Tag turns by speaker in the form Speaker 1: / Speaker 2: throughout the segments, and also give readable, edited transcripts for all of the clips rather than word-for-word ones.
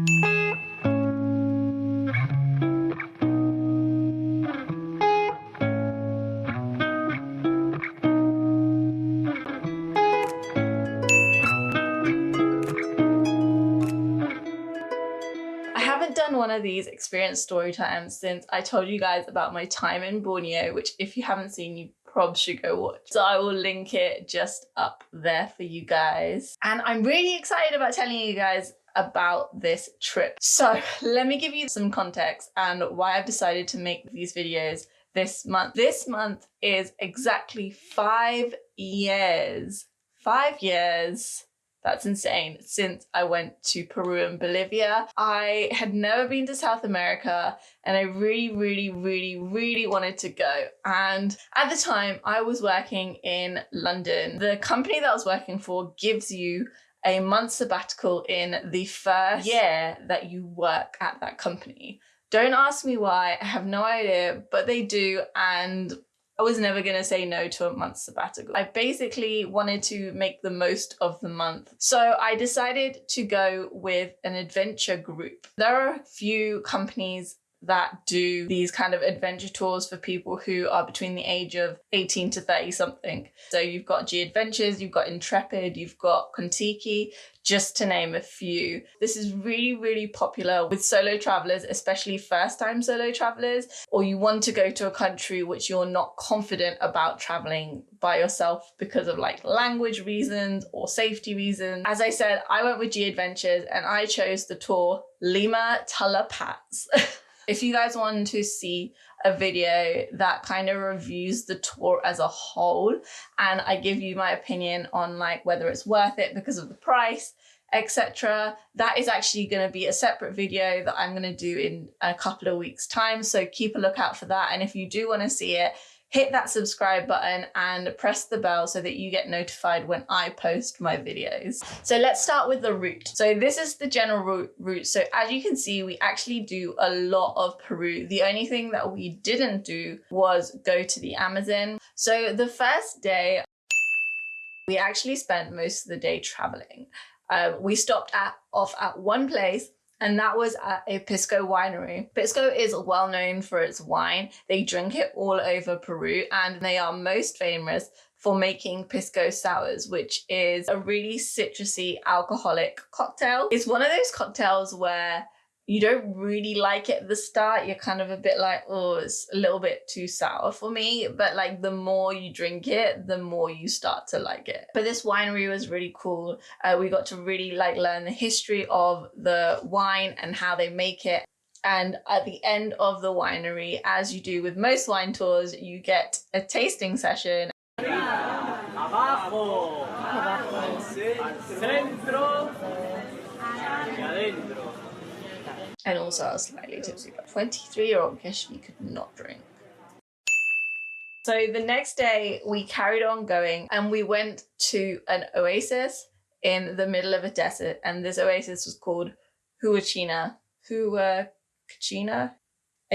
Speaker 1: I haven't done one of these experience story times since I told you guys about my time in Borneo, which if you haven't seen, you probably should go watch. So I will link it just up there for you guys. And I'm really excited about telling you guys about this trip. So let me give you some context and why I've decided to make these videos this month. This month is exactly 5 years. 5 years. That's insane. Since I went to Peru and Bolivia. I had never been to South America and I really wanted to go. And at the time I was working in London. The company that I was working for gives you a month sabbatical in the first year that you work at that company. Don't ask me why, I have no idea, but they do, and I was never going to say no to a month sabbatical. I basically wanted to make the most of the month. So I decided to go with an adventure group. There are a few companies that do these kind of adventure tours for people who are between the age of 18 to 30 something. So you've got G Adventures, you've got Intrepid, you've got Contiki, just to name a few. This is really popular with solo travelers, especially first-time solo travelers, or you want to go to a country which you're not confident about traveling by yourself because of like language reasons or safety reasons. As I said, I went with G Adventures and I chose the tour Lima Talapats. If you guys want to see a video that kind of reviews the tour as a whole and I give you my opinion on like whether it's worth it because of the price, etc., that is actually going to be a separate video that I'm going to do in a couple of weeks time, so keep a lookout for that. And if you do want to see it, hit that subscribe button and press the bell so that you get notified when I post my videos. So let's start with the route. So this is the general route. So as you can see, we actually do a lot of Peru. The only thing that we didn't do was go to the Amazon. So the first day, we actually spent most of the day traveling. We stopped off at one place, and that was at a Pisco winery. Pisco is well known for its wine. They drink it all over Peru, and they are most famous for making pisco sours, which is a really citrusy alcoholic cocktail. It's one of those cocktails where you don't really like it at the start. You're kind of a bit like, oh, it's a little bit too sour for me. But like the more you drink it, the more you start to like it. But this winery was really cool. We got to really like learn the history of the wine and how they make it. And at the end of the winery, as you do with most wine tours, you get a tasting session. Abajo, al centro, y adentro. And also I was slightly tipsy, but 23-year-old Keshvi could not drink. So the next day we carried on going and we went to an oasis in the middle of a desert, and this oasis was called Huachina, I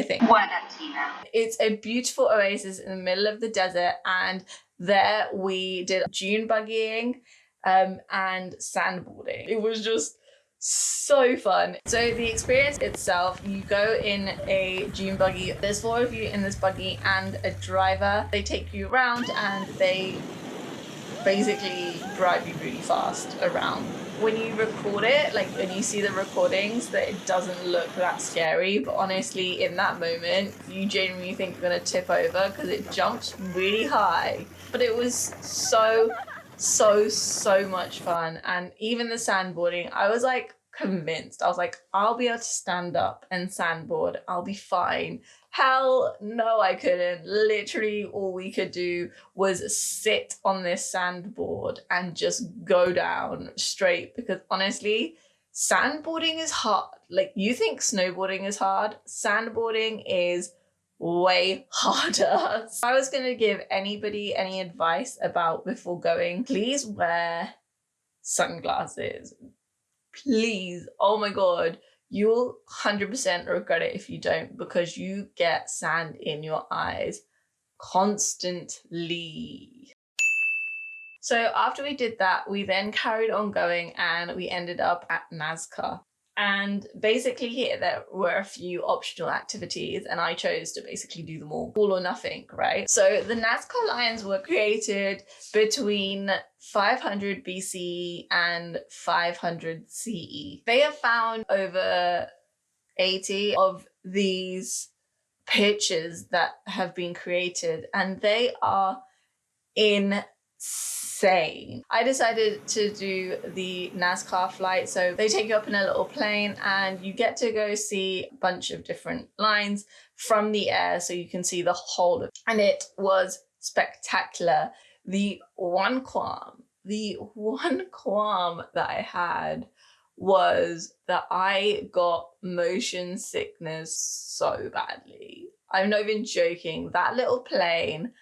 Speaker 1: think. Huachina. It's a beautiful oasis in the middle of the desert, and there we did dune buggying and sandboarding. It was just so fun. So the experience itself, you go in a dune buggy. There's 4 of you in this buggy and a driver. They take you around and they basically drive you really fast around. When you record it, like when you see the recordings, that it doesn't look that scary, but honestly in that moment you genuinely think you're gonna tip over because it jumps really high. But it was so much fun. And even the sandboarding, I was like convinced. I was like, I'll be able to stand up and sandboard, I'll be fine. Hell no, I couldn't. Literally all we could do was sit on this sandboard and just go down straight, because honestly sandboarding is hard. Like, you think snowboarding is hard, sandboarding is way harder. So I was going to give anybody any advice about before going, please wear sunglasses. Please. Oh my god, you'll 100% regret it if you don't, because you get sand in your eyes constantly. So after we did that, we then carried on going and we ended up at Nazca. And basically there were a few optional activities and I chose to basically do them all or nothing, right? So the Nazca Lions were created between 500 BC and 500 CE. They have found over 80 of these pictures that have been created and they are insane. I decided to do the NASCAR flight. So they take you up in a little plane and you get to go see a bunch of different lines from the air so you can see the whole of it. And it was spectacular. The one qualm that I had was that I got motion sickness so badly. I'm not even joking. That little plane,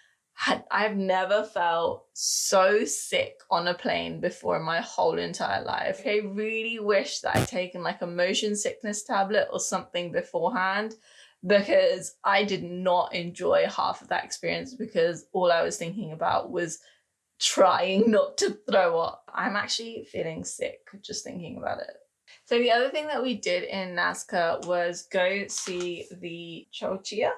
Speaker 1: I've never felt so sick on a plane before in my whole entire life. I really wish that I'd taken like a motion sickness tablet or something beforehand, because I did not enjoy half of that experience because all I was thinking about was trying not to throw up. I'm actually feeling sick just thinking about it. So the other thing that we did in Nazca was go see the Chowchilla.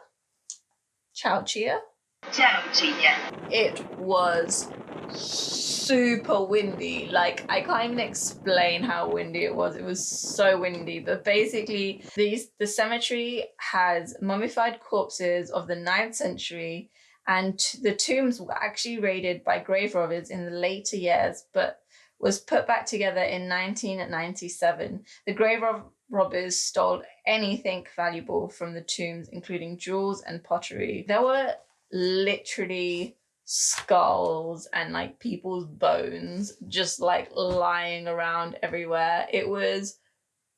Speaker 1: It was super windy. Like, I can't even explain how windy it was. It was so windy. But basically, the cemetery has mummified corpses of the 9th century, and the tombs were actually raided by grave robbers in the later years, but was put back together in 1997. The grave robbers stole anything valuable from the tombs, including jewels and pottery. There were literally skulls and like people's bones just like lying around everywhere. It was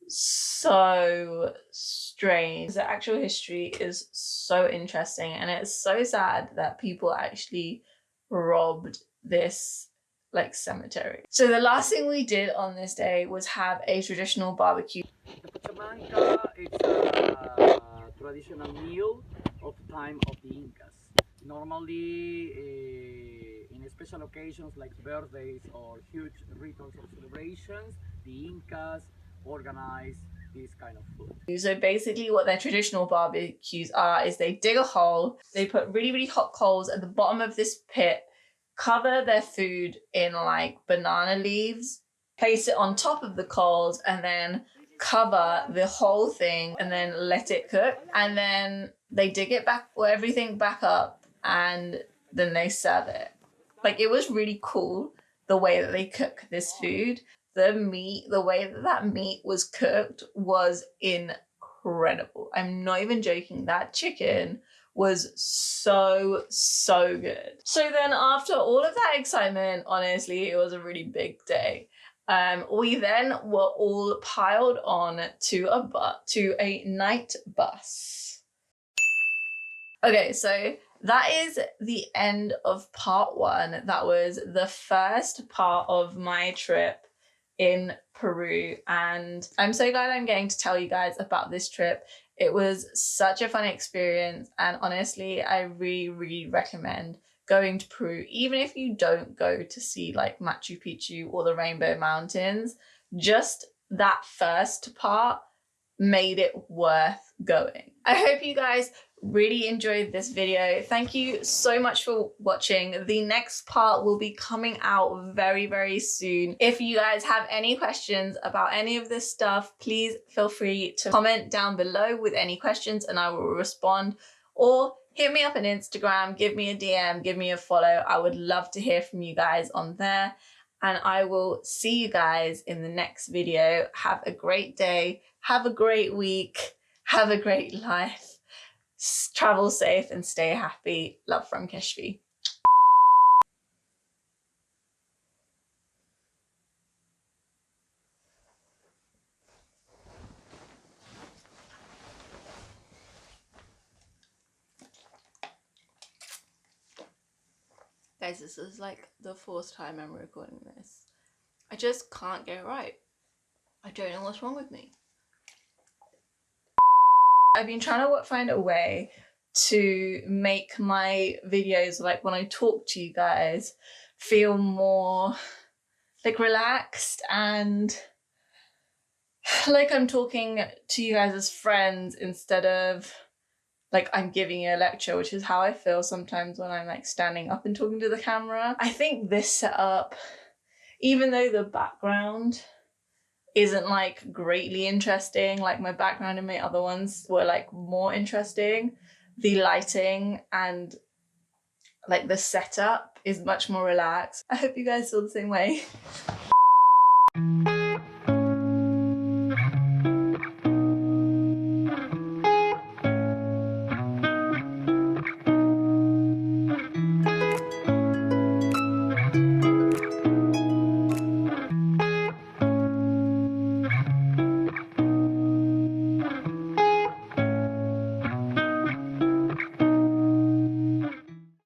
Speaker 1: so strange. The actual history is so interesting and it's so sad that people actually robbed this like cemetery. So the last thing we did on this day was have a traditional barbecue.
Speaker 2: The pachamanca is a traditional meal of the time of the Incas. Normally, in special occasions like birthdays or huge rituals or celebrations, the Incas organize this kind of food.
Speaker 1: So basically what their traditional barbecues are is they dig a hole, they put really, really hot coals at the bottom of this pit, cover their food in like banana leaves, place it on top of the coals, and then cover the whole thing and then let it cook. And then they dig it back, or everything back up, and then they serve it. Like, it was really cool the way that they cook this food. The meat, the way that meat was cooked was incredible. I'm not even joking. That chicken was so good. So then after all of that excitement, honestly, it was a really big day. We then were all piled on to a night bus. Okay, so that is the end of part 1. That was the first part of my trip in Peru, and I'm so glad I'm getting to tell you guys about this trip. It was such a fun experience, and honestly, I really recommend going to Peru, even if you don't go to see like Machu Picchu or the Rainbow Mountains. Just that first part made it worth going. I hope you guys really enjoyed this video. Thank you so much for watching. The next part will be coming out very soon. If you guys have any questions about any of this stuff, please feel free to comment down below with any questions and I will respond, or hit me up on Instagram, give me a DM, give me a follow. I would love to hear from you guys on there, and I will see you guys in the next video. Have a great day, have a great week, have a great life. Travel safe and stay happy. Love from Keshvi. Guys, this is like the 4th time I'm recording this. I just can't get it right. I don't know what's wrong with me. I've been trying to find a way to make my videos, like when I talk to you guys, feel more like relaxed and like I'm talking to you guys as friends instead of like I'm giving you a lecture, which is how I feel sometimes when I'm like standing up and talking to the camera. I think this setup, even though the background isn't like greatly interesting, like my background and my other ones were like more interesting, the lighting and like the setup is much more relaxed. I hope you guys feel the same way.